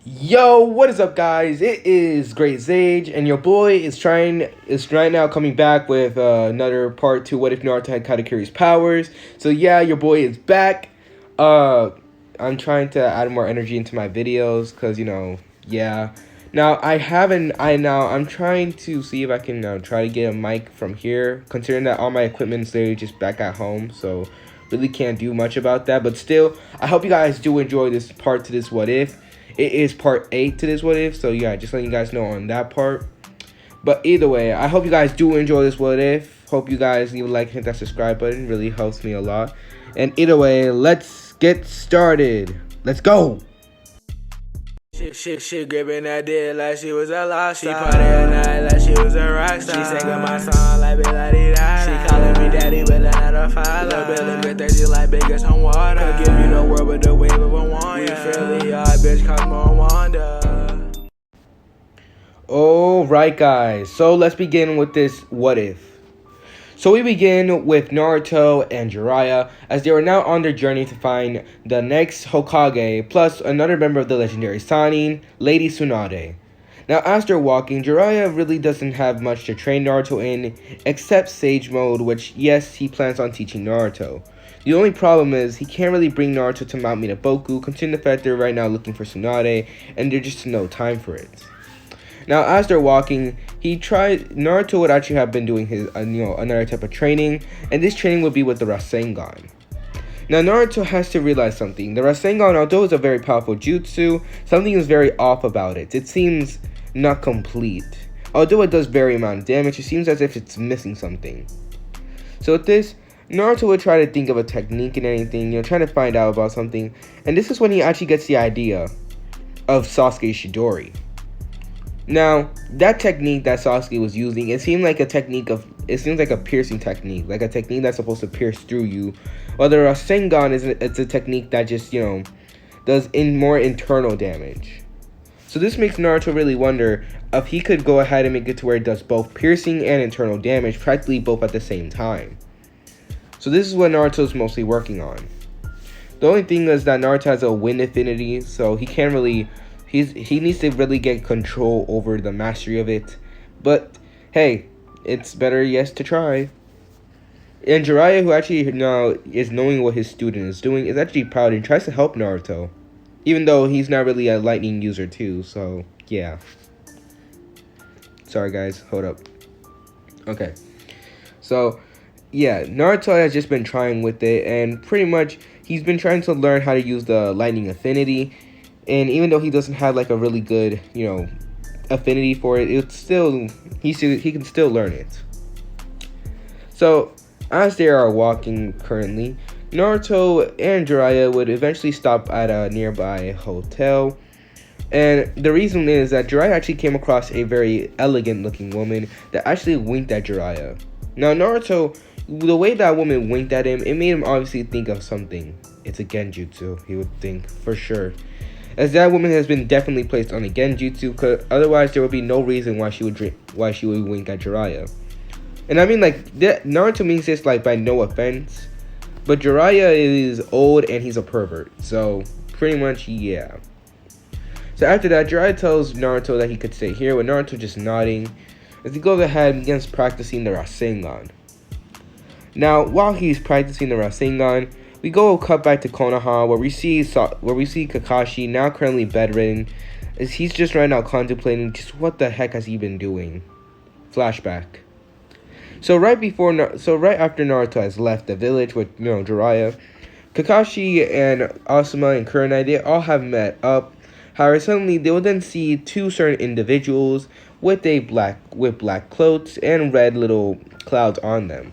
Yo, what is up, guys? It is Great Sage, and your boy is right now coming back with another part to What If Naruto Had Katakuri's powers. So yeah, your boy is back. Uh, I'm trying to add more energy into my videos, cause yeah. Now I'm trying to see if I can try to get a mic from here, considering that all my equipment's literally just back at home, so really can't do much about that. But still, I hope you guys do enjoy this part to this What If. It is part 8 to this What If, so yeah, just letting you guys know on that part. But either way, I hope you guys do enjoy this What If. Hope you guys leave a like, hit that subscribe button. Really helps me a lot. And either way, let's get started. Let's go. She gripping that dick like she was a lost star. She party at night like she was a rock star. She singing my song like Bill da. She calling me daddy, but not a father. Lil' Billy been thirsty like big as some water. Could give you the world with the wave of a wand. We feel the odd bitch Cosmo Wanda. Alright, guys, so let's begin with this What If. So we begin with Naruto and Jiraiya as they are now on their journey to find the next Hokage, plus another member of the legendary Sannin, Lady Tsunade. Now as they're walking, Jiraiya really doesn't have much to train Naruto in, except Sage Mode, which yes, he plans on teaching Naruto. The only problem is, he can't really bring Naruto to Mount Minaboku, considering the fact they're right now looking for Tsunade, and there's just no time for it. Now, as they're walking, Naruto would actually have been doing his, another type of training, and this training would be with the Rasengan. Now, Naruto has to realize something. The Rasengan, although it's a very powerful jutsu, something is very off about it. It seems not complete. Although it does very amount of damage, it seems as if it's missing something. So with this, Naruto would try to think of a technique and anything, trying to find out about something, and this is when he actually gets the idea of Sasuke Shidori. Now, that technique that Sasuke was using, it seems like a piercing technique, like a technique that's supposed to pierce through you. Whether a Rasengan it's a technique that just, does more internal damage. So this makes Naruto really wonder if he could go ahead and make it to where it does both piercing and internal damage, practically both at the same time. So this is what Naruto's mostly working on. The only thing is that Naruto has a wind affinity, so he can't really... He needs to really get control over the mastery of it. But, hey, it's better, yes, to try. And Jiraiya, who actually now is knowing what his student is doing, is actually proud and tries to help Naruto. Even though he's not really a lightning user too, so, yeah. Sorry, guys, hold up. Okay. So, yeah, Naruto has just been trying with it, and pretty much, he's been trying to learn how to use the lightning affinity. And even though he doesn't have like a really good, affinity for it, it's still he can still learn it. So as they are walking currently, Naruto and Jiraiya would eventually stop at a nearby hotel. And the reason is that Jiraiya actually came across a very elegant looking woman that actually winked at Jiraiya. Now Naruto, the way that woman winked at him, it made him obviously think of something. It's a genjutsu, he would think, for sure. As that woman has been definitely placed on a genjutsu, cause otherwise there would be no reason why she would wink at Jiraiya. And I mean, like, Naruto means this like by no offense, but Jiraiya is old and he's a pervert, so pretty much yeah. So after that, Jiraiya tells Naruto that he could stay here, with Naruto just nodding as he goes ahead and begins practicing the Rasengan. Now, while he's practicing the Rasengan, we cut back to Konoha, where we see Kakashi, now currently bedridden, as he's just right now contemplating just what the heck has he been doing. Flashback. So right after Naruto has left the village with Jiraiya, Kakashi and Asuma and Kurenai, they all have met up. However, suddenly they will then see two certain individuals with black cloaks and red little clouds on them.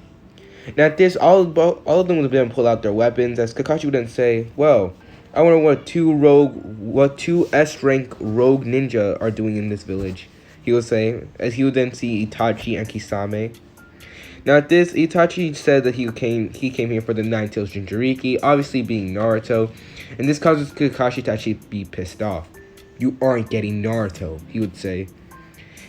Now at this, all of them would then pull out their weapons, as Kakashi would then say, well, I wonder what two S-rank rogue ninja are doing in this village, he would say, as he would then see Itachi and Kisame. Now at this, Itachi said that he came here for the Nine Tails Jinchuriki, obviously being Naruto, and this causes Kakashi to actually be pissed off. You aren't getting Naruto, he would say.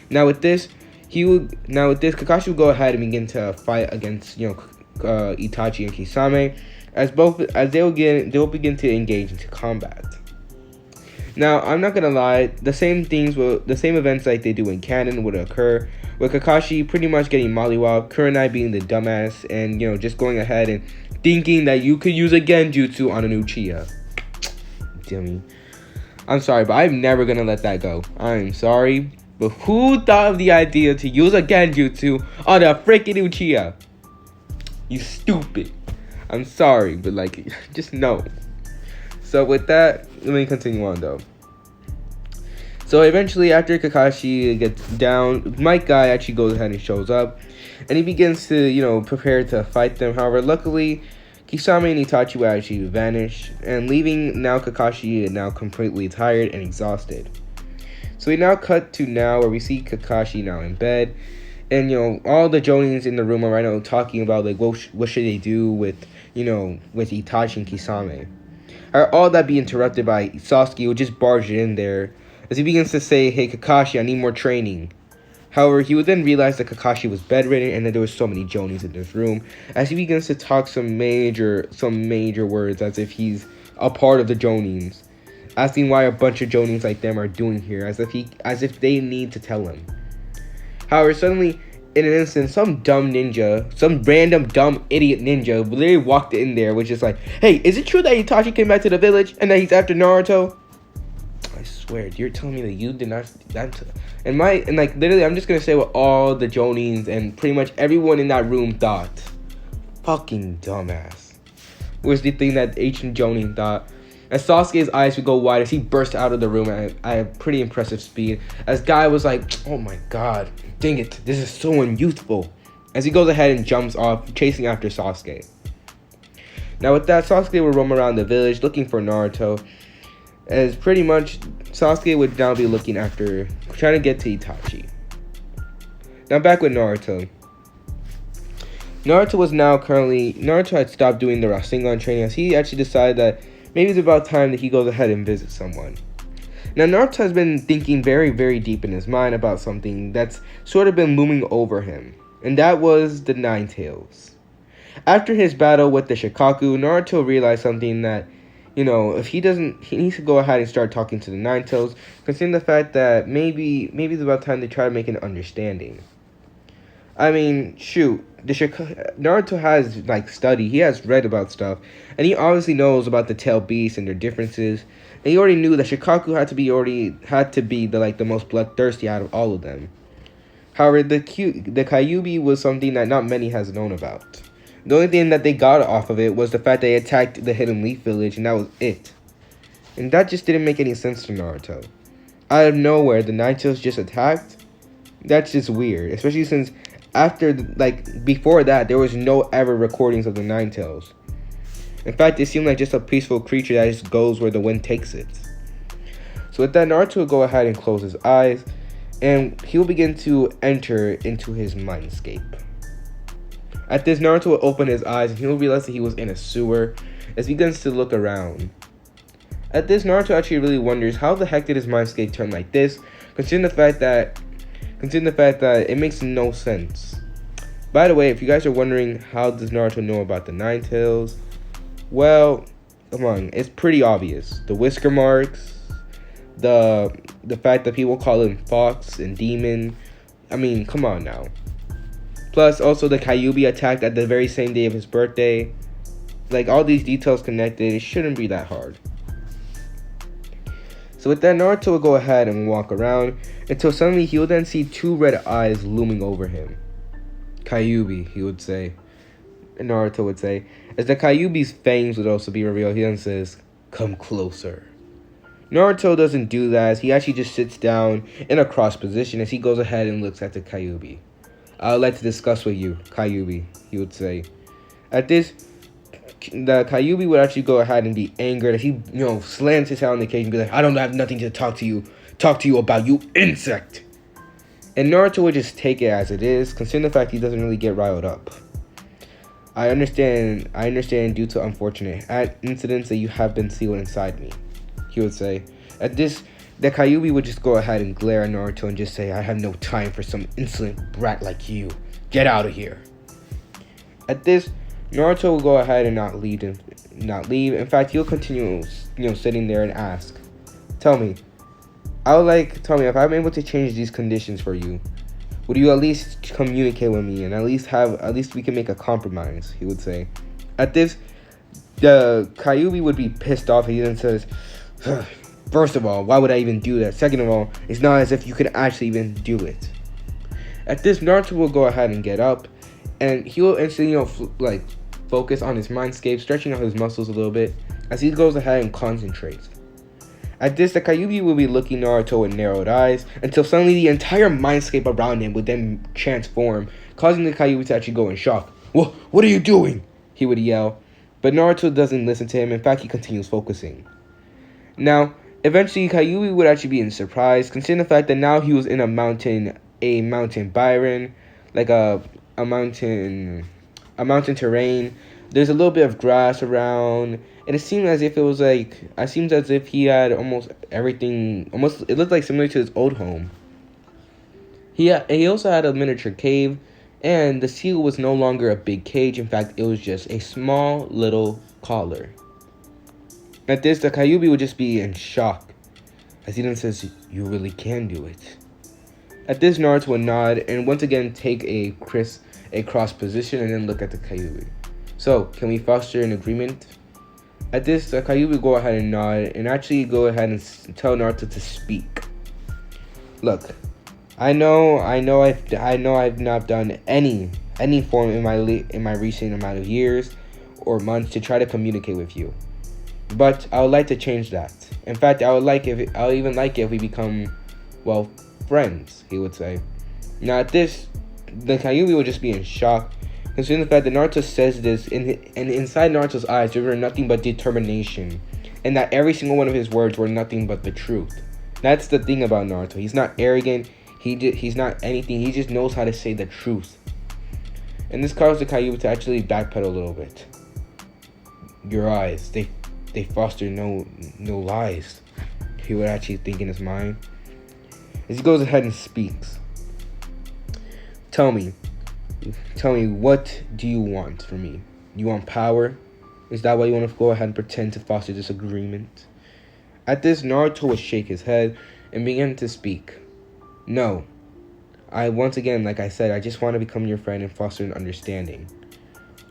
Now with this, Kakashi would go ahead and begin to fight against, Itachi and Kisame, as they will begin to engage into combat. Now, I'm not gonna lie, the same events like they do in canon would occur, with Kakashi pretty much getting mollywopped, Kurenai being the dumbass, and just going ahead and thinking that you could use a Genjutsu on an Uchiha. Dummy. I'm sorry, but I'm never gonna let that go. I'm sorry, but who thought of the idea to use a Genjutsu on a freaking Uchiha? You stupid. I'm sorry, but just no. So with that, let me continue on though. So eventually, after Kakashi gets down, Might Guy actually goes ahead and shows up, and he begins to, prepare to fight them. However, luckily, Kisame and Itachi will actually vanish, and leaving now Kakashi now completely tired and exhausted. So we now cut to now where we see Kakashi now in bed, and all the Jonins in the room are right now talking about what should they do with with Itachi and Kisame. All that be interrupted by Sasuke, who just barged in there as he begins to say, "Hey Kakashi, I need more training." However, he would then realize that Kakashi was bedridden and that there were so many Jonins in this room, as he begins to talk some major words as if he's a part of the Jonins, asking why a bunch of Jonins like them are doing here, as if they need to tell him. However, suddenly, in an instant, some random dumb idiot ninja literally walked in there, which is like, "Hey, is it true that Itachi came back to the village and that he's after Naruto?" I swear, you're telling me that you did not. Literally, I'm just gonna say what all the Jonins and pretty much everyone in that room thought. Fucking dumbass. Was the thing that ancient Jonin thought. As Sasuke's eyes would go wide as he burst out of the room at a pretty impressive speed. As Guy was like, "Oh my god, dang it, this is so unyouthful." As he goes ahead and jumps off, chasing after Sasuke. Now with that, Sasuke will roam around the village looking for Naruto. As pretty much, Sasuke would now be looking after, trying to get to Itachi. Now back with Naruto. Naruto had stopped doing the Rasengan training as he actually decided that maybe it's about time that he goes ahead and visits someone. Now, Naruto has been thinking very, very deep in his mind about something that's sort of been looming over him, and that was the Nine Tails. After his battle with the Shikaku, Naruto realized something that, if he needs to go ahead and start talking to the Nine Tails, considering the fact that maybe it's about time they try to make an understanding. I mean, shoot, Naruto has studied, he has read about stuff, and he obviously knows about the tail beasts and their differences. And he already knew that Shikaku had to be the most bloodthirsty out of all of them. However, the Kyuubi was something that not many has known about. The only thing that they got off of it was the fact they attacked the Hidden Leaf Village, and that was it. And that just didn't make any sense to Naruto. Out of nowhere, the Nine Tails just attacked. That's just weird, especially since before that, there was no ever recordings of the Nine Tails. In fact, it seemed like just a peaceful creature that just goes where the wind takes it. So with that, Naruto will go ahead and close his eyes, and he will begin to enter into his mindscape. At this, Naruto will open his eyes, and he will realize that he was in a sewer, as he begins to look around. At this, Naruto actually really wonders how the heck did his mindscape turn like this, considering the fact that it makes no sense. By the way, if you guys are wondering how does Naruto know about the Nine Tails, well, come on, it's pretty obvious. The whisker marks, the fact that people call him Fox and Demon. I mean, come on now. Plus, also the Kyuubi attacked at the very same day of his birthday. All these details connected, it shouldn't be that hard. So with that, Naruto will go ahead and walk around until suddenly he will then see two red eyes looming over him. Kyuubi, he would say. And Naruto would say. As the Kyuubi's fangs would also be revealed, he then says, "Come closer." Naruto doesn't do that, as he actually just sits down in a cross position as he goes ahead and looks at the Kyuubi. "I would like to discuss with you, Kyuubi," he would say. At this, the Kyuubi would actually go ahead and be angered as he, slams his head on the cage and be like, "I don't have nothing to talk to you about, you insect." And Naruto would just take it as it is, considering the fact he doesn't really get riled up. I understand due to unfortunate incidents that you have been sealed inside me," he would say. At this, the Kyuubi would just go ahead and glare at Naruto and just say, "I have no time for some insolent brat like you. Get out of here." At this, Naruto will go ahead and not leave. In fact, he'll continue, sitting there and ask, Tell me, tell me if I'm able to change these conditions for you, would you at least communicate with me and at least we can make a compromise, he would say. At this, the Kyuubi would be pissed off. He then says, first of all, why would I even do that? Second of all, it's not as if you could actually even do it. At this, Naruto will go ahead and get up, and he will instantly, focus on his mindscape, stretching out his muscles a little bit, as he goes ahead and concentrates. At this, the Kyuubi will be looking Naruto with narrowed eyes, until suddenly the entire mindscape around him would then transform, causing the Kyuubi to actually go in shock. What are you doing? He would yell. But Naruto doesn't listen to him. In fact, he continues focusing. Now, eventually, Kyuubi would actually be in surprise, considering the fact that now he was in a mountain byron, like a mountain terrain. There's a little bit of grass around, and it seemed as if he had almost everything. It looked like similar to his old home. He also had a miniature cave, and the seal was no longer a big cage. In fact, it was just a small little collar. At this, the Kyuubi would just be in shock, as he then says, "You really can do it." At this, Naruto would nod and once again take a cross position and then look at the Kyuubi. So, can we foster an agreement? At this, the Kyuubi would go ahead and nod and actually go ahead and tell Naruto to speak. Look, I know I've not done any form in my recent amount of years or months to try to communicate with you, but I would like to change that. In fact, I would even like it if we become, friends, he would say. Now at this, the Kyuubi would just be in shock, considering the fact that Naruto says this, and inside Naruto's eyes there were nothing but determination, and that every single one of his words were nothing but the truth. That's the thing about Naruto. He's not arrogant. He's not anything. He just knows how to say the truth. And this caused the Kyuubi to actually backpedal a little bit. Your eyes, they foster no lies, he would actually think in his mind. As he goes ahead and speaks. Tell me, what do you want from me? You want power? Is that why you want to go ahead and pretend to foster this agreement? At this, Naruto would shake his head and begin to speak. No. Once again, like I said, I just want to become your friend and foster an understanding.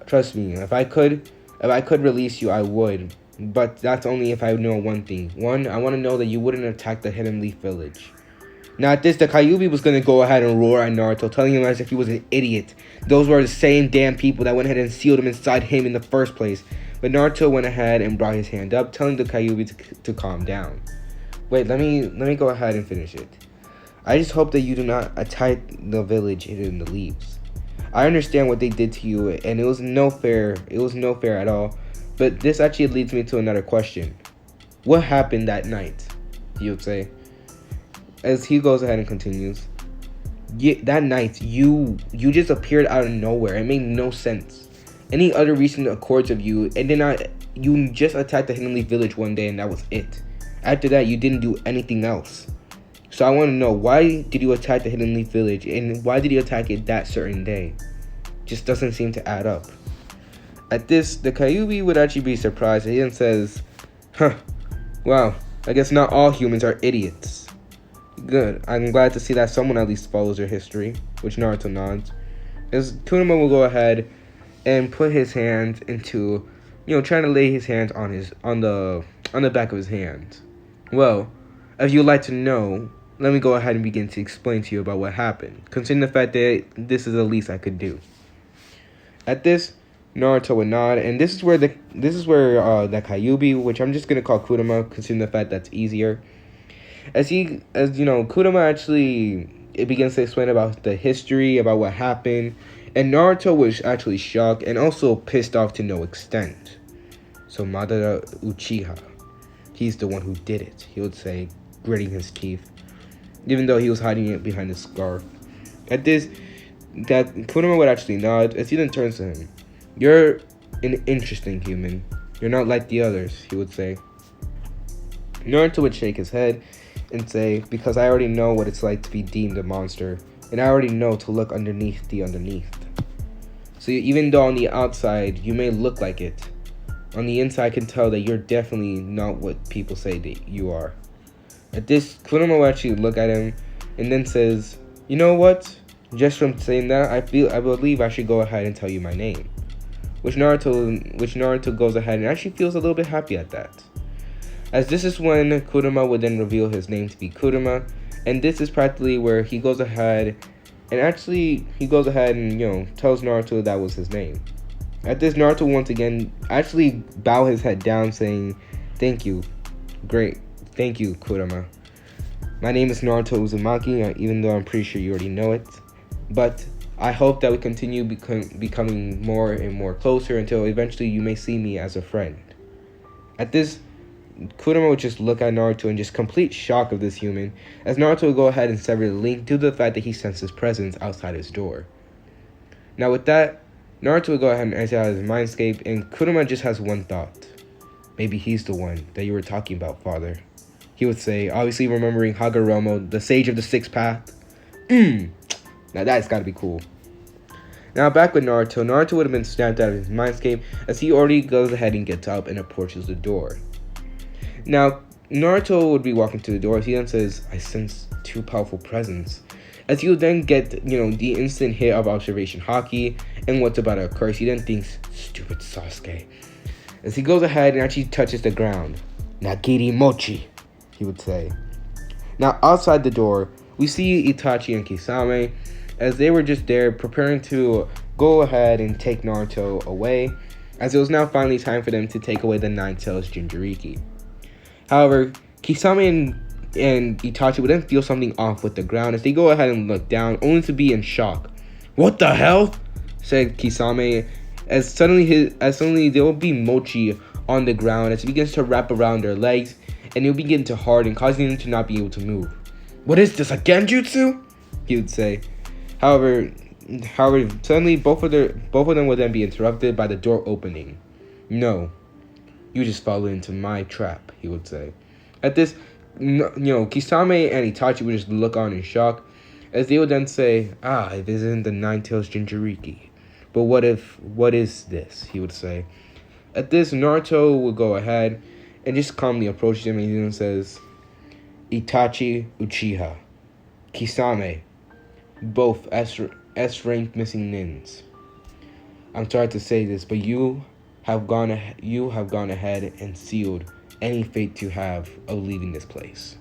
Trust me, if I could release you, I would. But that's only if I know one thing. One, I want to know that you wouldn't attack the Hidden Leaf Village. Now at this, the Kyuubi was going to go ahead and roar at Naruto, telling him as if he was an idiot. Those were the same damn people that went ahead and sealed him inside him in the first place. But Naruto went ahead and brought his hand up, telling the Kyuubi to calm down. Wait, let me go ahead and finish it. I just hope that you do not attack the village hidden in the leaves. I understand what they did to you, and it was no fair at all. But this actually leads me to another question. What happened that night? He would say. As he goes ahead and continues. That night, you just appeared out of nowhere. It made no sense. Any other recent accords of you, and then you just attacked the Hidden Leaf Village one day, and that was it. After that, you didn't do anything else. So I want to know, why did you attack the Hidden Leaf Village, and why did you attack it that certain day? Just doesn't seem to add up. At this, the Kyuubi would actually be surprised, and he then says, wow, I guess not all humans are idiots. Good, I'm glad to see that someone at least follows their history, which Naruto nods. As Kunama will go ahead and put his hands into, trying to lay his hands on the back of his hand. Well, if you'd like to know, let me go ahead and begin to explain to you about what happened, considering the fact that this is the least I could do. At this, Naruto would nod, and this is where the Kyuubi, which I'm just gonna call Kurama, considering the fact that's easier. Kurama actually begins to explain about the history, about what happened, and Naruto was actually shocked and also pissed off to no extent. So Madara Uchiha, he's the one who did it, he would say, gritting his teeth, even though he was hiding it behind his scarf. At this, that Kurama would actually nod as he then turns to him. You're an interesting human. You're not like the others, he would say. Naruto would shake his head and say, because I already know what it's like to be deemed a monster, and I already know to look underneath the underneath. So even though on the outside you may look like it, on the inside I can tell that you're definitely not what people say that you are. At this, Kurama will actually look at him and then says, "You know what? Just from saying that, I believe I should go ahead and tell you my name." Which Naruto goes ahead and actually feels a little bit happy at that. As this is when Kurama would then reveal his name to be Kurama, and this is practically where he goes ahead and tells Naruto that was his name. At this, Naruto once again actually bow his head down, saying, "Thank you. Great. Thank you, Kurama. My name is Naruto Uzumaki, even though I'm pretty sure you already know it. But I hope that we continue becoming more and more closer until eventually you may see me as a friend." At this, Kurama would just look at Naruto in just complete shock of this human, as Naruto would go ahead and sever the link due to the fact that he sensed his presence outside his door. Now with that, Naruto would go ahead and exit out of his mindscape, and Kurama just has one thought. "Maybe he's the one that you were talking about, father," he would say, obviously remembering Hagoromo, the sage of the sixth path. Now that's gotta be cool. Now back with Naruto, Naruto would have been snapped out of his mindscape as he already goes ahead and gets up and approaches the door. Now, Naruto would be walking to the door as he then says, "I sense too powerful presence." As he would then get, the instant hit of observation haki and what's about to occur, he then thinks, "Stupid Sasuke." As he goes ahead and actually touches the ground. "Nagiri mochi," he would say. Now, outside the door, we see Itachi and Kisame as they were just there preparing to go ahead and take Naruto away, as it was now finally time for them to take away the Nine Tails Jinchuriki. However, Kisame and Itachi would then feel something off with the ground as they go ahead and look down, only to be in shock. "What the hell?" said Kisame, as suddenly there will be mochi on the ground as it begins to wrap around their legs, and it will begin to harden, causing them to not be able to move. "What is this, a genjutsu?" he would say. However, suddenly both of them would then be interrupted by the door opening. "No, you just fell into my trap," he would say. At this, Kisame and Itachi would just look on in shock, as they would then say, "It isn't the Nine Tails Jinchuriki. But what is this?" he would say. At this, Naruto would go ahead and just calmly approach him, and he then says, "Itachi Uchiha, Kisame, both S-rank missing nins. I'm sorry to say this, but you have gone ahead and sealed any fate you have of leaving this place.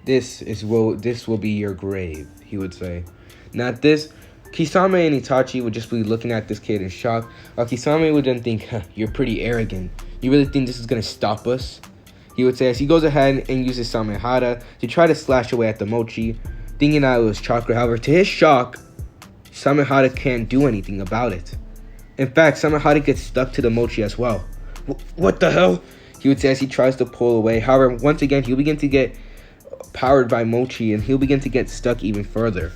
This will be your grave," he would say. Now at this, Kisame and Itachi would just be looking at this kid in shock, while Kisame would then think, "You're pretty arrogant. You really think this is gonna stop us?" he would say, as he goes ahead and uses Samehada to try to slash away at the mochi, thinking that it was chakra. However, to his shock, Samehada can't do anything about it. In fact, Samehada gets stuck to the mochi as well. "What the hell?" he would say as he tries to pull away. However, once again, he'll begin to get powered by mochi, and he'll begin to get stuck even further,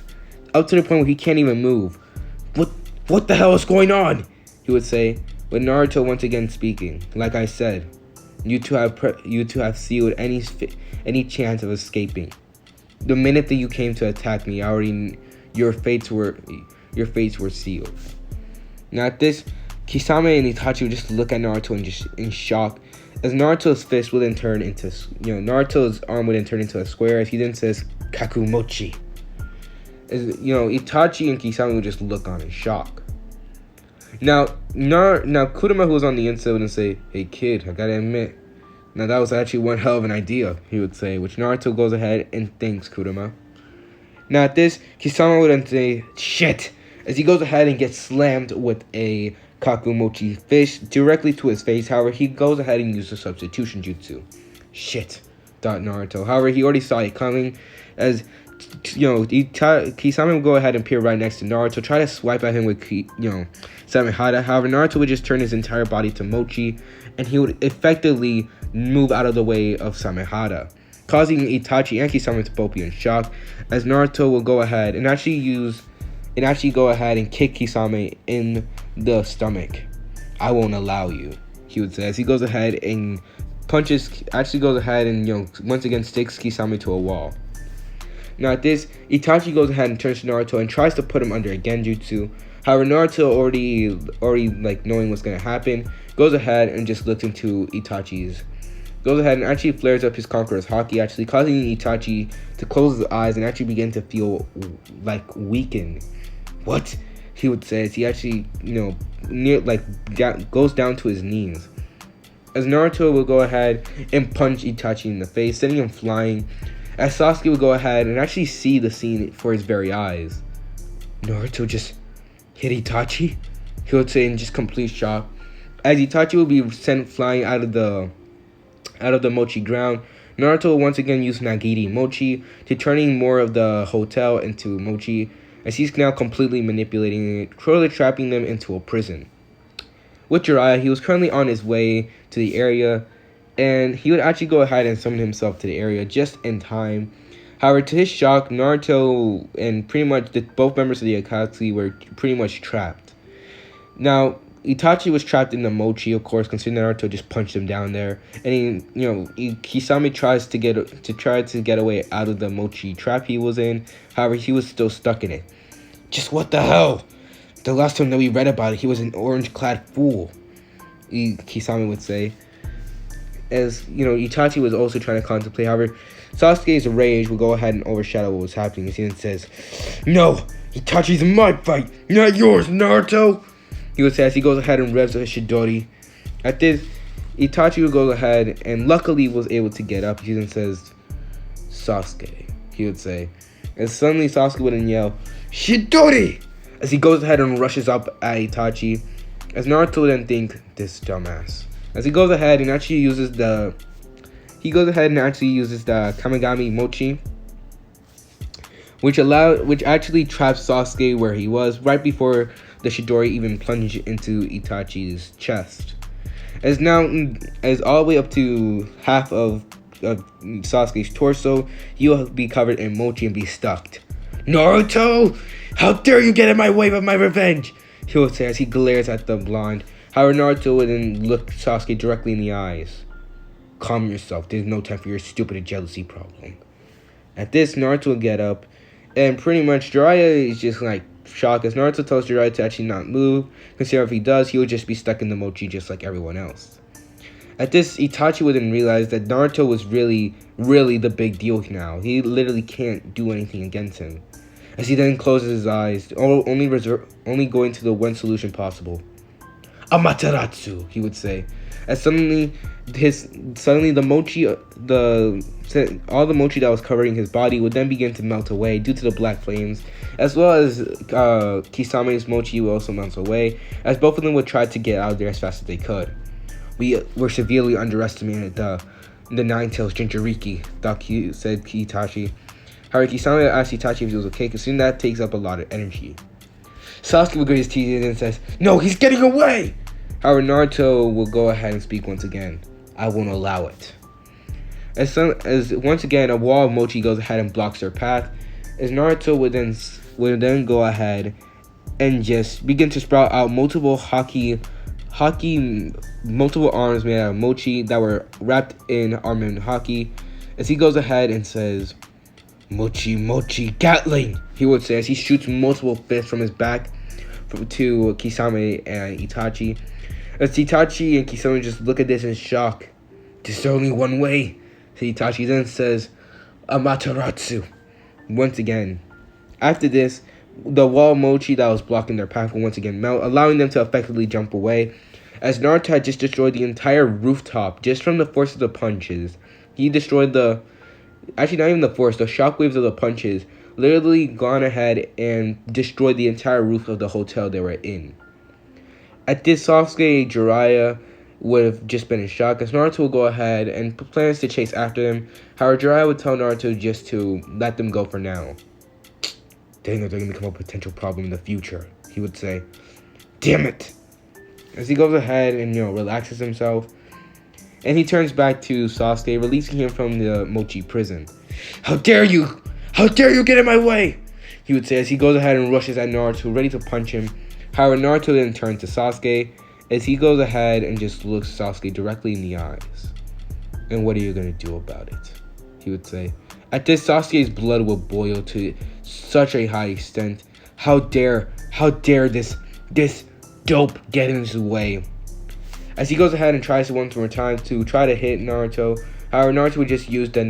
up to the point where he can't even move. What the hell is going on?" he would say, with Naruto once again speaking. "Like I said, you two have sealed any chance of escaping. The minute that you came to attack me, your fates were sealed." Now at this, Kisame and Itachi would just look at Naruto in shock, as Naruto's fist will then turn into, Naruto's arm would then turn into a square, as he then says, "Kakumochi." As, Itachi and Kisame would just look on in shock. Now Kurama, who was on the inside, would then say, "Hey kid, I gotta admit, now that was actually one hell of an idea," he would say, which Naruto goes ahead and thanks Kurama. Now at this, Kisame would then say, "Shit," as he goes ahead and gets slammed with a Kakumochi fish directly to his face. However, he goes ahead and uses the substitution jutsu. "Shit," thought Naruto. However, he already saw it coming, as Kisame would go ahead and appear right next to Naruto, try to swipe at him with Samehada. However, Naruto would just turn his entire body to mochi, and he would effectively move out of the way of Samehada, causing Itachi and Kisame to both be in shock, as Naruto will go ahead and actually kick Kisame in the stomach. "I won't allow you," he would say, as he goes ahead and once again sticks Kisame to a wall. Now at this, Itachi goes ahead and turns to Naruto and tries to put him under a genjutsu. However, Naruto already knowing what's gonna happen, goes ahead and just looks into Itachi's goes ahead and actually flares up his Conqueror's Haki, actually causing Itachi to close his eyes and actually begin to feel like weakened. What? He would say as he actually, goes down to his knees. As Naruto will go ahead and punch Itachi in the face, sending him flying. As Sasuke will go ahead and actually see the scene for his very eyes. Naruto just hit Itachi? He would say in just complete shock. As Itachi will be sent flying out of the mochi ground, Naruto will once again use Nagiri Mochi to turning more of the hotel into mochi, as he's now completely manipulating it, truly trapping them into a prison. With Jiraiya, he was currently on his way to the area, and he would actually go ahead and summon himself to the area just in time. However, to his shock, Naruto and pretty much both members of the Akatsuki were pretty much trapped. Now, Itachi was trapped in the mochi, of course, considering Naruto just punched him down there. And Kisame tries to get away out of the mochi trap he was in. However, he was still stuck in it. Just what the hell? The last time that we read about it, he was an orange-clad fool, Kisame would say. As, Itachi was also trying to contemplate. However, Sasuke's rage will go ahead and overshadow what was happening. As he then says, "No, Itachi's my fight, not yours, Naruto." He would say as he goes ahead and revs his Shidori. At this, Itachi will go ahead and luckily was able to get up. He then says, "Sasuke," he would say. And suddenly Sasuke would then yell, "Shidori!" as he goes ahead and rushes up at Itachi. As Naruto would then think, this dumbass. As he goes ahead and actually uses the Kamigami Mochi, which actually traps Sasuke where he was right before the Shidori even plunged into Itachi's chest. As all the way up to half of Sasuke's torso, he will be covered in mochi and be stuck. "Naruto, how dare you get in my way of my revenge?" he will say as he glares at the blonde. However, Naruto would then look Sasuke directly in the eyes. "Calm yourself, there's no time for your stupid jealousy problem." At this, Naruto will get up, and pretty much Jiraiya is just like shocked as Naruto tells Jiraiya to actually not move, considering if he does, he would just be stuck in the mochi just like everyone else. At this, Itachi would then realize that Naruto was really, really the big deal now. He literally can't do anything against him. As he then closes his eyes, only going to the one solution possible. "Amaterasu," he would say. As suddenly the mochi, all the mochi that was covering his body would then begin to melt away due to the black flames, as well as Kisame's mochi will also melt away, as both of them would try to get out of there as fast as they could. "We were severely underestimated the Nine-Tails Jinchuriki," said Itachi. However, Kisame asked Itachi if he was okay, considering that takes up a lot of energy. Sasuke will grit his teeth and says, "No, he's getting away!" However, Naruto will go ahead and speak once again. "I won't allow it." As once again, a wall of mochi goes ahead and blocks their path, as Naruto would then go ahead and just begin to sprout out multiple multiple arms made out of mochi that were wrapped in armament haki, as he goes ahead and says, "Mochi Mochi Gatling," he would say as he shoots multiple fists from his back to Kisame and Itachi. As Itachi and Kisame just look at this in shock. "There's only one way," Itachi then says, "Amaterasu," once again. After this, the wall of mochi that was blocking their path will once again melt, allowing them to effectively jump away. As Naruto had just destroyed the entire rooftop just from the force of the punches. He destroyed not even the force, the shockwaves of the punches literally gone ahead and destroyed the entire roof of the hotel they were in. At this, Sasuke and Jiraiya would have just been in shock, as Naruto will go ahead and plans to chase after them. However, Jiraiya would tell Naruto just to let them go for now. "Dang it, they're going to become a potential problem in the future," he would say. "Damn it!" As he goes ahead and, relaxes himself, and he turns back to Sasuke, releasing him from the mochi prison. "How dare you! How dare you get in my way!" he would say as he goes ahead and rushes at Naruto, ready to punch him. However, Naruto then turns to Sasuke as he goes ahead and just looks Sasuke directly in the eyes. "And what are you going to do about it?" he would say. At this, Sasuke's blood will boil to such a high extent. How dare this dope get in his way? as he goes ahead and tries to once more time to try to hit Naruto. However, Naruto would just use the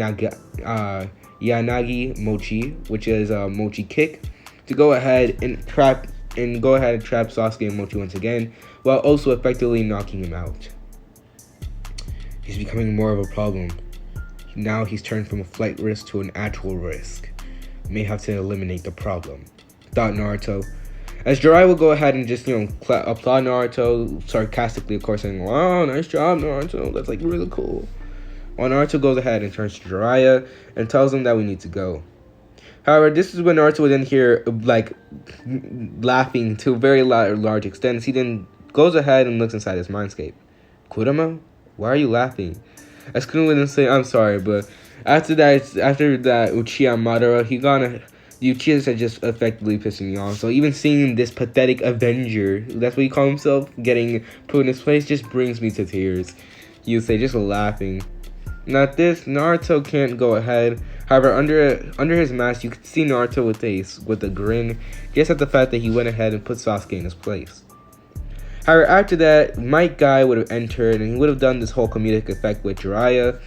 Yanagi Mochi, which is a Mochi kick, to go ahead and trap Sasuke and Mochi once again, while also effectively knocking him out. He's becoming more of a problem. Now he's turned from a flight risk to an actual risk. May have to eliminate the problem, thought Naruto. As Jiraiya will go ahead and just, applaud Naruto, sarcastically, of course, saying, "Wow, nice job, Naruto. That's, like, really cool." While Naruto goes ahead and turns to Jiraiya and tells him that we need to go. However, this is when Naruto would then hear, like, laughing to a very large extent. He then goes ahead and looks inside his mindscape. "Kurama, why are you laughing?" As Kurama would then say, "I'm sorry, but after that Uchiha Madara, the Uchihas are just effectively pissing me off. So even seeing this pathetic Avenger, that's what he calls himself, getting put in his place just brings me to tears." He would say, just laughing. Now at this, Naruto can't go ahead. However, under his mask, you can see Naruto with a grin, just at the fact that he went ahead and put Sasuke in his place. However, after that, Might Guy would have entered, and he would have done this whole comedic effect with Jiraiya.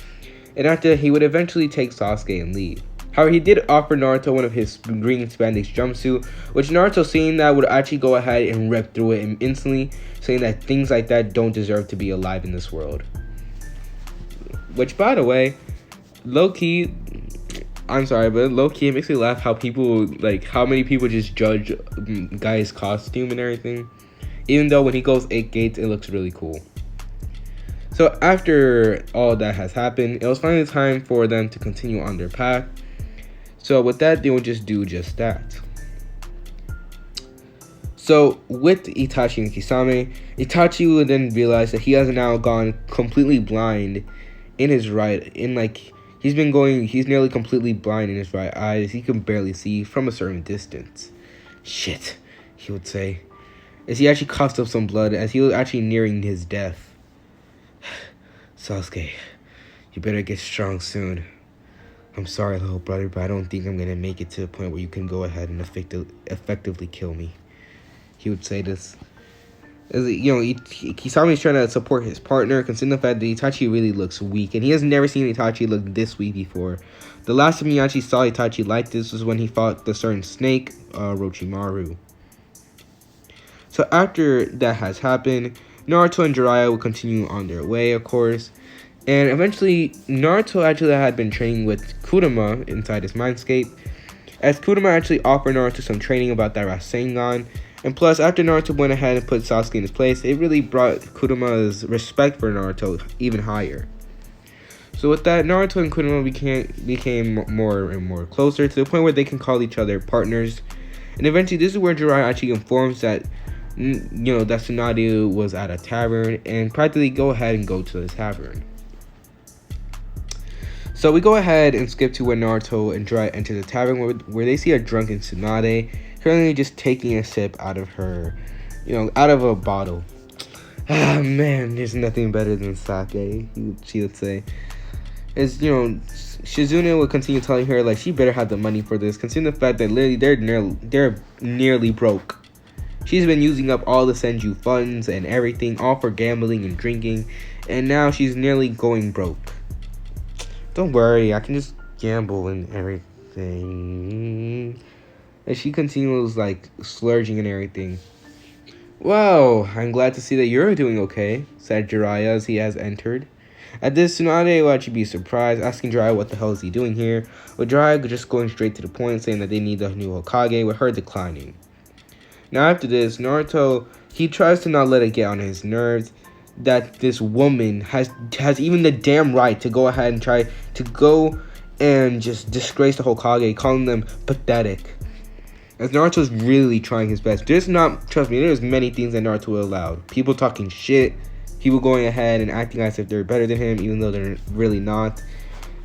And after, he would eventually take Sasuke and leave. However, he did offer Naruto one of his green spandex jumpsuit, which Naruto, seeing that, would actually go ahead and rip through it instantly, saying that things like that don't deserve to be alive in this world. Which, by the way, low-key, I'm sorry, but low-key, it makes me laugh how many people just judge Guy's costume and everything. Even though when he goes 8 gates, it looks really cool. So after all that has happened, it was finally time for them to continue on their path. So with that, they would just do just that. So with Itachi and Kisame, Itachi would then realize that he has now gone completely blind in his right, he's nearly completely blind in his right eye, as he can barely see from a certain distance. "Shit," he would say, as he actually coughed up some blood, as he was actually nearing his death. "Sasuke, you better get strong soon. I'm sorry, little brother, but I don't think I'm going to make it to the point where you can go ahead and effectively kill me." He would say this. As Kisame is trying to support his partner, considering the fact that Itachi really looks weak, and he has never seen Itachi look this weak before. The last time he actually saw Itachi like this was when he fought the certain snake, Orochimaru. So after that has happened, Naruto and Jiraiya will continue on their way, of course. And eventually, Naruto actually had been training with Kurama inside his mindscape, as Kurama actually offered Naruto some training about that Rasengan. And plus, after Naruto went ahead and put Sasuke in his place, it really brought Kurama's respect for Naruto even higher. So with that, Naruto and Kurama became more and more closer, to the point where they can call each other partners. And eventually, this is where Jiraiya actually informs that that Tsunade was at a tavern, and practically go ahead and go to the tavern. So we go ahead and skip to where Naruto and Jiraiya enter the tavern, where they see a drunken Tsunade currently just taking a sip out of a bottle. "Ah, man, there's nothing better than sake," she would say. As Shizune would continue telling her she better have the money for this, considering the fact that literally they're nearly broke. She's been using up all the Senju funds and everything, all for gambling and drinking, and now she's nearly going broke. "Don't worry, I can just gamble and everything." And she continues splurging and everything. "Well, I'm glad to see that you're doing okay," said Jiraiya as he has entered. At this, Tsunade will actually be surprised, asking Jiraiya what the hell is he doing here, with Jiraiya just going straight to the point, saying that they need the new Hokage, with her declining. Now after this, Naruto, he tries to not let it get on his nerves that this woman has even the damn right to go ahead and try to go and just disgrace the Hokage, calling them pathetic. As Naruto's really trying his best. Trust me, there's many things that Naruto allowed. People talking shit, people going ahead and acting as if they're better than him, even though they're really not.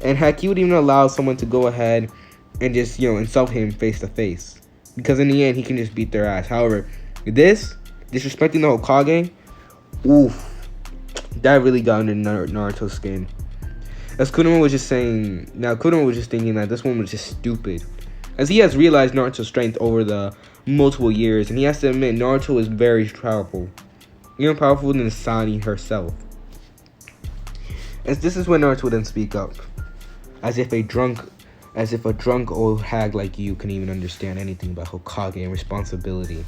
And heck, he would even allow someone to go ahead and just, insult him face to face. Because in the end, he can just beat their ass. However, this, disrespecting the Hokage, oof, that really got under Naruto's skin. As Kurama was just thinking that this woman was just stupid, as he has realized Naruto's strength over the multiple years, and he has to admit Naruto is very powerful. Even powerful than Sani herself. As this is when Naruto would then speak up. As if a drunk old hag like you can even understand anything about Hokage and responsibility.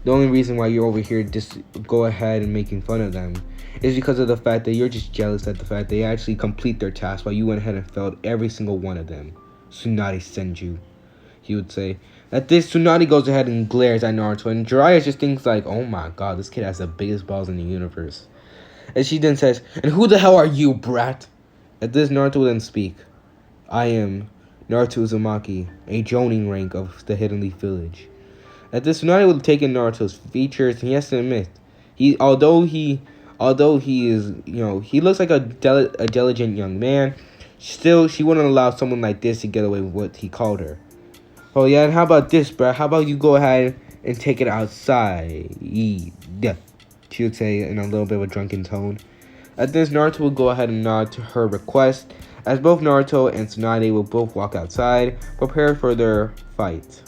The only reason why you're over here just go ahead and making fun of them is because of the fact that you're just jealous at the fact they actually complete their task while you went ahead and failed every single one of them. Tsunade sends you. He would say. At this, Tsunade goes ahead and glares at Naruto, and Jiraiya just thinks like, oh my god, this kid has the biggest balls in the universe. And she then says, and who the hell are you, brat? At this, Naruto will then speak. I am Naruto Uzumaki, a jonin rank of the Hidden Leaf Village. At this, Tsunade will take in Naruto's features, and he has to admit, although he is, he looks like a diligent young man, still, she wouldn't allow someone like this to get away with what he called her. Oh yeah, and how about this, bruh? How about you go ahead and take it outside? Yeah, she would say in a little bit of a drunken tone. At this, Naruto will go ahead and nod to her request, as both Naruto and Tsunade will both walk outside, prepared for their fight.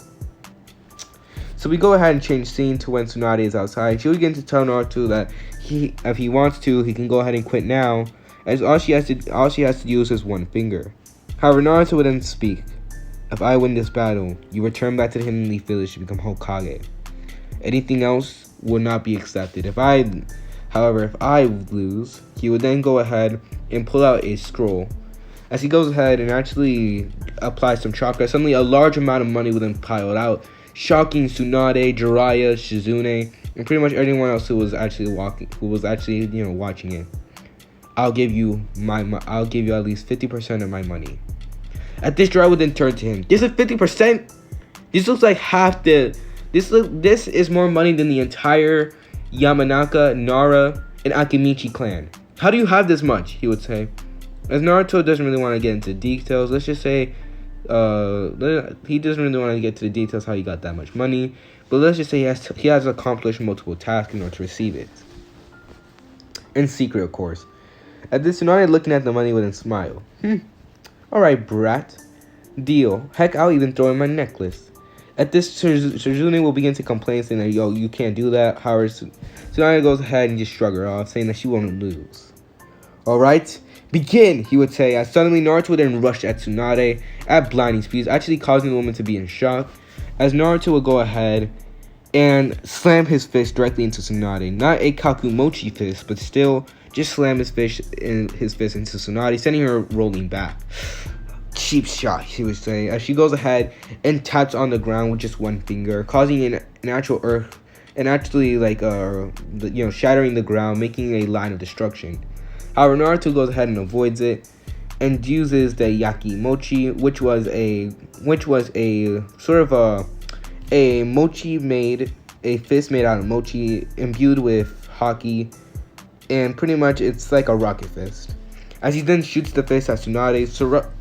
So we go ahead and change scene to when Tsunade is outside. She'll begin to tell Naruto that if he wants to, he can go ahead and quit now, as all she has to use is one finger. However, Naruto would then speak. If I win this battle, you return back to the Hidden Leaf Village to become Hokage. Anything else will not be accepted. However, if I lose, he would then go ahead and pull out a scroll. As he goes ahead and actually applies some chakra, suddenly a large amount of money will then pile out, shocking Tsunade, Jiraiya, Shizune, and pretty much everyone else who was actually watching it. I'll give you at least 50% of my money. At this, Jiraiya would then turn to him. This is 50%? This looks like half the... This is more money than the entire Yamanaka, Nara, and Akimichi clan. How do you have this much? He would say. As Naruto doesn't really want to get into details, let's just say... he doesn't really want to get to the details how he got that much money. But let's just say he has accomplished multiple tasks in order to receive it. In secret, of course. At this, Tsunade looking at the money with a smile. Alright, brat. Deal. Heck, I'll even throw in my necklace. At this, Shizune will begin to complain, saying that, yo, you can't do that. However, Tsunade goes ahead and just shrug her off, saying that she won't lose. Alright, begin, he would say, as suddenly Naruto would then rush at Tsunade at blinding speeds, actually causing the woman to be in shock, as Naruto would go ahead and slam his fist directly into Tsunade. Not a Kakumochi fist, but still just slam his fist into Tsunade, sending her rolling back. Cheap shot, he would say, as she goes ahead and taps on the ground with just one finger, causing an actual earth, and actually shattering the ground, making a line of destruction. However, Naruto goes ahead and avoids it, and uses the Yakimochi, which was a sort of a mochi a fist made out of mochi, imbued with haki, and pretty much it's like a rocket fist. As he then shoots the fist at Tsunade,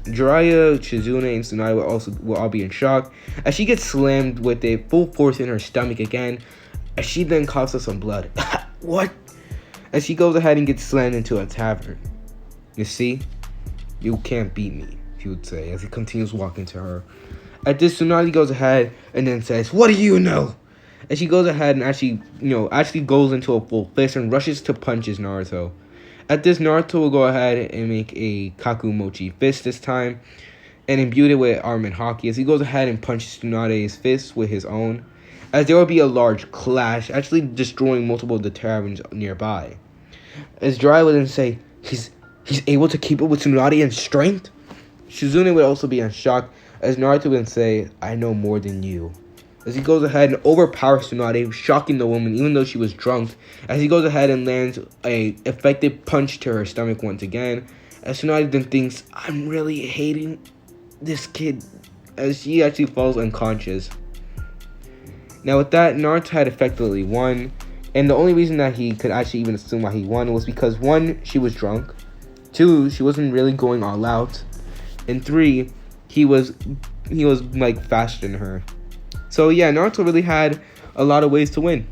Jiraiya, Shizune, and Tsunade will all be in shock, as she gets slammed with a full force in her stomach again, as she then coughs up some blood. What? As she goes ahead and gets slammed into a tavern. You see? You can't beat me, he would say, as he continues walking to her. At this, Tsunade goes ahead and then says, what do you know? And she goes ahead and actually goes into a full fist and rushes to punches Naruto. At this, Naruto will go ahead and make a Kakumochi fist this time, and imbue it with arm haki, as he goes ahead and punches Tsunade's fist with his own, as there will be a large clash, actually destroying multiple of the taverns nearby. As Jiraiya would then say, he's able to keep up with Tsunade in strength? Shizune would also be in shock, as Naruto would say, I know more than you. As he goes ahead and overpowers Tsunade, shocking the woman even though she was drunk, as he goes ahead and lands a effective punch to her stomach once again, as Tsunade then thinks, I'm really hating this kid, as she actually falls unconscious. Now with that, Naruto had effectively won, and the only reason that he could actually even assume why he won was because 1, she was drunk, 2, she wasn't really going all out, and 3, he was like faster than her. So yeah, Naruto really had a lot of ways to win.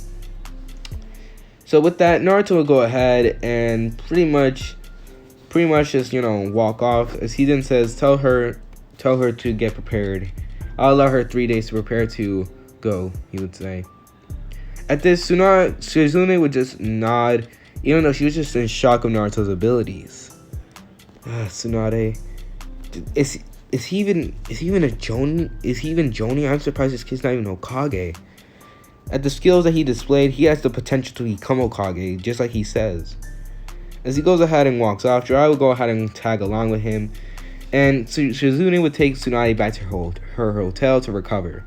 So with that, Naruto will go ahead and pretty much just walk off, as he then says, tell her to get prepared. I'll allow her 3 days to prepare to go, he would say. At this, Shizune would just nod, even though she was just in shock of Naruto's abilities. Tsunade, is he even a Jonin? Is he even Jonin? I'm surprised this kid's not even Hokage. At the skills that he displayed, he has the potential to become Hokage, just like he says. As he goes ahead and walks off, Jiraiya will go ahead and tag along with him, and Shizune would take Tsunade back to her hotel to recover.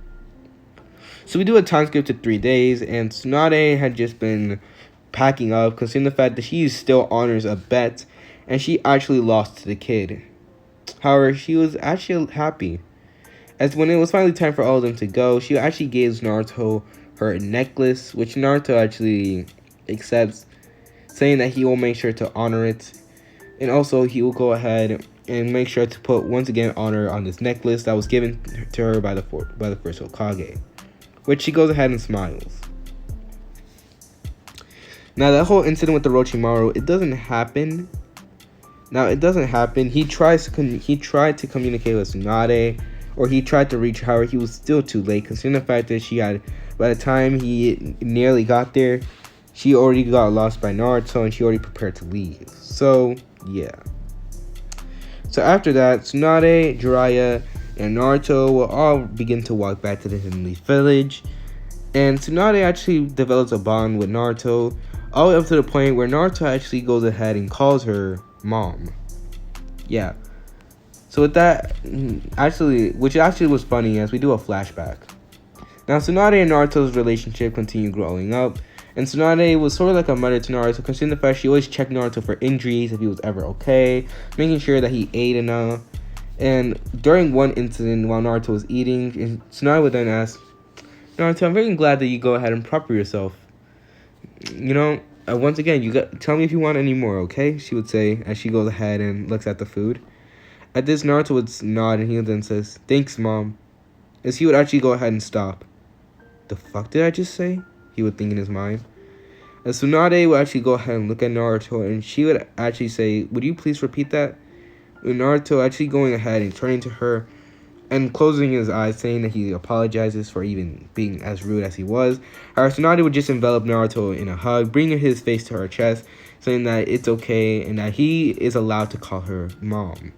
So we do a time skip to 3 days, and Tsunade had just been packing up, considering the fact that she still honors a bet, and she actually lost to the kid. However, she was actually happy, as when it was finally time for all of them to go, she actually gave Naruto her necklace, which Naruto actually accepts, saying that he will make sure to honor it, and also he will go ahead and make sure to put once again honor on this necklace that was given to her by the first Hokage, which she goes ahead and smiles. Now that whole incident with the Orochimaru, it doesn't happen. He tried to communicate with Tsunade, or he tried to reach her. He was still too late, considering the fact that by the time he nearly got there, she already got lost by Naruto, and she already prepared to leave. So, yeah. So after that, Tsunade, Jiraiya, and Naruto will all begin to walk back to the Hidden Leaf Village. And Tsunade actually develops a bond with Naruto, all the way up to the point where Naruto actually goes ahead and calls her Mom. Yeah. So with that, which actually was funny, as we do a flashback. Now, Tsunade and Naruto's relationship continued growing up, and Tsunade was sort of like a mother to Naruto, considering the fact she always checked Naruto for injuries, if he was ever okay, making sure that he ate enough. And during one incident, while Naruto was eating, Tsunade would then ask, Naruto, I'm very glad that you go ahead and prepare yourself. Once again, tell me if you want any more, okay? She would say, as she goes ahead and looks at the food. At this, Naruto would nod, and he then says, thanks, Mom. As he would actually go ahead and stop. The fuck did I just say? He would think in his mind. As Tsunade would actually go ahead and look at Naruto, and she would actually say, would you please repeat that? And Naruto actually going ahead and turning to her and closing his eyes, saying that he apologizes for even being as rude as he was. However, Tsunade would just envelop Naruto in a hug, bringing his face to her chest, saying that it's okay and that he is allowed to call her Mom.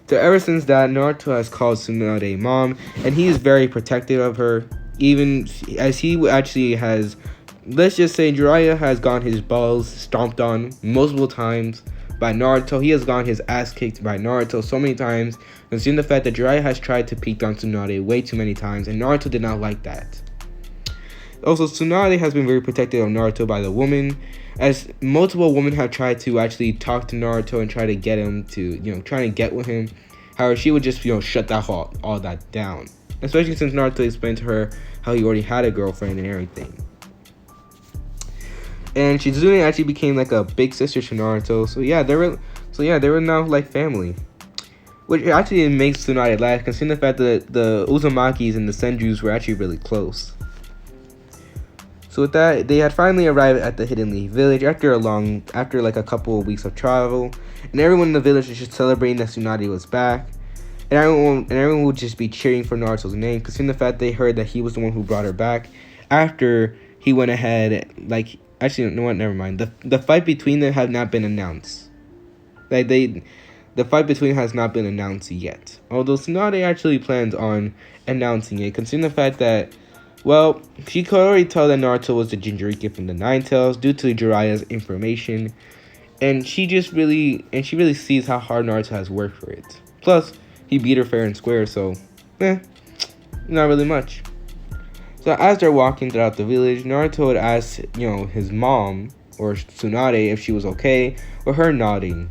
So ever since that, Naruto has called Tsunade Mom, and he is very protective of her, even as he actually has, let's just say, Jiraiya has gotten his balls stomped on multiple times by Naruto. He has gotten his ass kicked by Naruto so many times, considering the fact that Jiraiya has tried to peek on Tsunade way too many times, and Naruto did not like that. Also, Tsunade has been very protective of Naruto by the woman, as multiple women have tried to actually talk to Naruto and try to get him to, trying to get with him. However, she would just, shut that all that down. Especially since Naruto explained to her how he already had a girlfriend and everything. And Shizune actually became like a big sister to Naruto. So yeah, they were now like family. Which actually makes Tsunade laugh, considering the fact that the Uzumakis and the Senjus were actually really close. So with that, they had finally arrived at the Hidden Leaf Village after like a couple of weeks of travel, and everyone in the village was just celebrating that Tsunade was back, and everyone would just be cheering for Naruto's name, considering the fact they heard that he was the one who brought her back after he went ahead, actually, no, never mind. The fight between them had not been announced. The fight between them has not been announced yet, although Tsunade actually plans on announcing it, considering the fact that, well, she could already tell that Naruto was the Jinchuriki from the Nine Tails due to Jiraiya's information, and she really sees how hard Naruto has worked for it. Plus, he beat her fair and square, so, not really much. So as they're walking throughout the village, Naruto would ask, his mom, or Tsunade, if she was okay, with her nodding.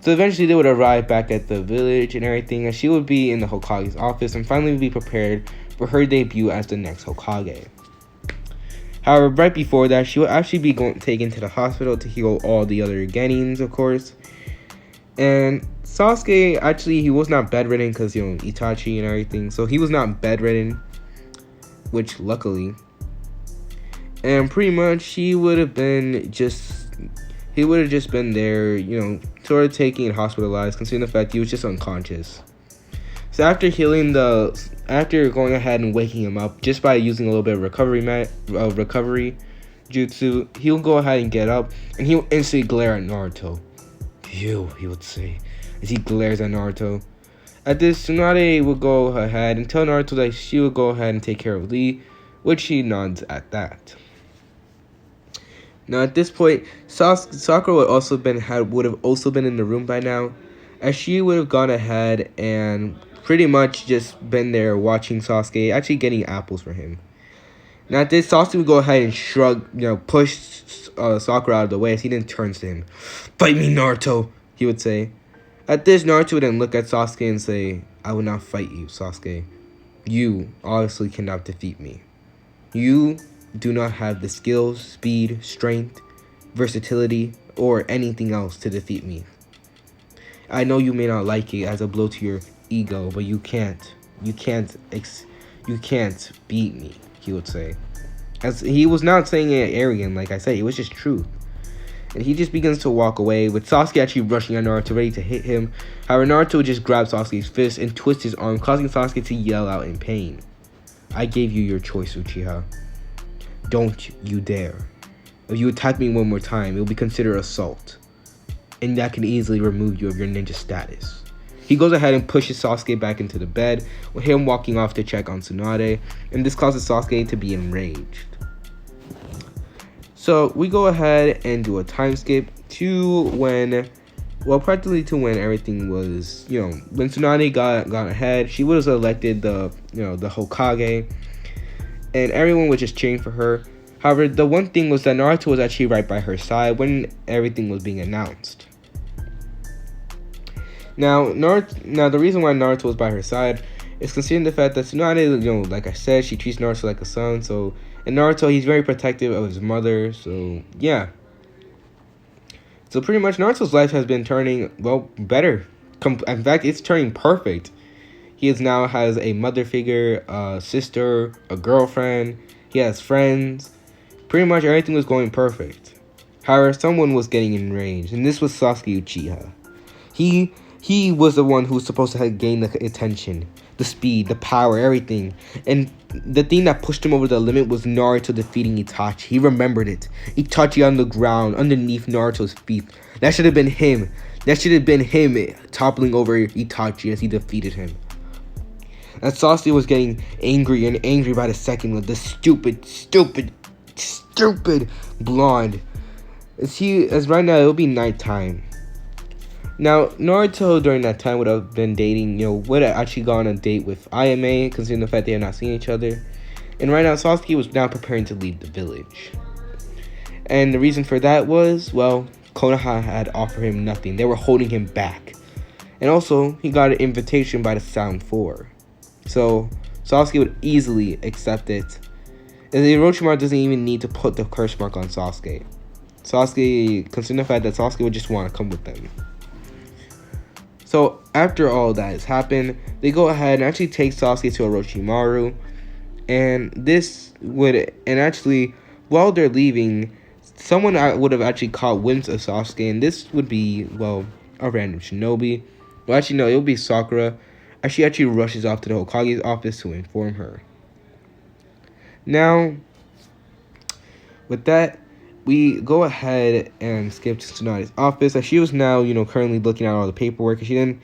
So eventually they would arrive back at the village and everything, and she would be in the Hokage's office and finally be prepared for her debut as the next Hokage. However, right before that, she would actually be taken to the hospital to heal all the other Genins, of course. And Sasuke, actually, he was not bedridden because, Itachi and everything. So he was not bedridden, which luckily. And pretty much, he would have just been there, sort of taking and hospitalized, considering the fact he was just unconscious. So after after going ahead and waking him up just by using a little bit of recovery jutsu, he'll go ahead and get up, and he'll instantly glare at Naruto. "You," he would say, as he glares at Naruto. At this, Tsunade will go ahead and tell Naruto that she will go ahead and take care of Lee, which he nods at that. Now at this point, Sakura would have also been in the room by now, as she would have gone ahead and pretty much just been there watching Sasuke, actually getting apples for him. Now at this, Sasuke would go ahead and push Sakura out of the way as he then turns to him. "Fight me, Naruto," he would say. At this, Naruto would then look at Sasuke and say, "I will not fight you, Sasuke. You obviously cannot defeat me. You do not have the skills, speed, strength, versatility, or anything else to defeat me. I know you may not like it as a blow to your ego, but you can't beat me," he would say. As he was not saying it arrogant, like I said, it was just truth. And he just begins to walk away, with Sasuke actually rushing at Naruto, ready to hit him. However, Naruto would just grab Sasuke's fist and twist his arm, causing Sasuke to yell out in pain. "I gave you your choice, Uchiha. Don't you dare. If you attack me one more time, it will be considered assault, and that can easily remove you of your ninja status." He goes ahead and pushes Sasuke back into the bed, with him walking off to check on Tsunade, and this causes Sasuke to be enraged. So we go ahead and do a time skip to practically to when everything was, when Tsunade got ahead. She was elected the Hokage, and everyone was just cheering for her. However, the one thing was that Naruto was actually right by her side when everything was being announced. Now the reason why Naruto was by her side is considering the fact that Tsunade, like I said, she treats Naruto like a son. And Naruto, he's very protective of his mother. So yeah. So pretty much Naruto's life has been turning better. In fact, it's turning perfect. He now has a mother figure, a sister, a girlfriend. He has friends. Pretty much everything was going perfect. However, someone was getting enraged, and this was Sasuke Uchiha. He was the one who was supposed to have gained the attention, the speed, the power, everything. And the thing that pushed him over the limit was Naruto defeating Itachi. He remembered it. Itachi on the ground, underneath Naruto's feet. That should have been him. That should have been him toppling over Itachi as he defeated him. And Sasuke was getting angry and angry by the second with this stupid blonde. As right now, it'll be nighttime. Now, Naruto during that time would have been dating, would have actually gone on a date with Ayame, considering the fact they had not seen each other. And right now, Sasuke was now preparing to leave the village. And the reason for that was, Konoha had offered him nothing. They were holding him back. And also, he got an invitation by the Sound 4. So, Sasuke would easily accept it. And the Orochimaru doesn't even need to put the curse mark on Sasuke. Considering the fact that Sasuke would just want to come with them. So after all that has happened, they go ahead and actually take Sasuke to Orochimaru, and actually while they're leaving, someone would have actually caught winds of Sasuke, and this would be a random shinobi. Well, actually no, it would be Sakura, as she actually rushes off to the Hokage's office to inform her. Now, with that, we go ahead and skip to Tsunade's office, as she was now, currently looking at all the paperwork. And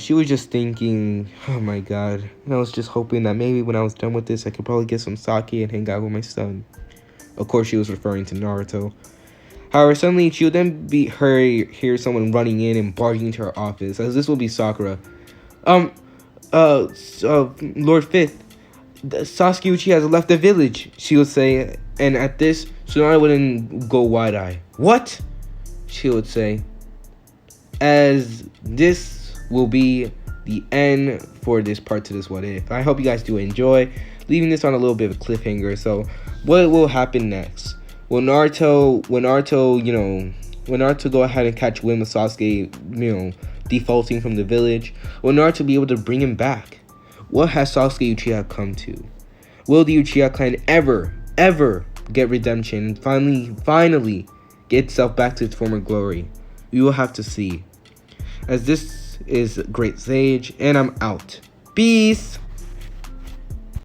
she was just thinking, oh my god, I was just hoping that maybe when I was done with this, I could probably get some sake and hang out with my son. Of course, she was referring to Naruto. However, suddenly she would then hear someone running in and barging into her office, as this will be Sakura. Lord Fifth, Sasuke Uchiha has left the village, she would say. And at this, Tsunade wouldn't go wide-eyed. What? She would say. As this will be the end for this part to this What If. I hope you guys do enjoy, leaving this on a little bit of a cliffhanger. So, what will happen next? Will Naruto go ahead and catch wind of Sasuke, defaulting from the village? Will Naruto be able to bring him back? What has Sasuke Uchiha come to? Will the Uchiha clan ever get redemption and finally get itself back to its former glory? We will have to see. As this is Great Sage, and I'm out. Peace.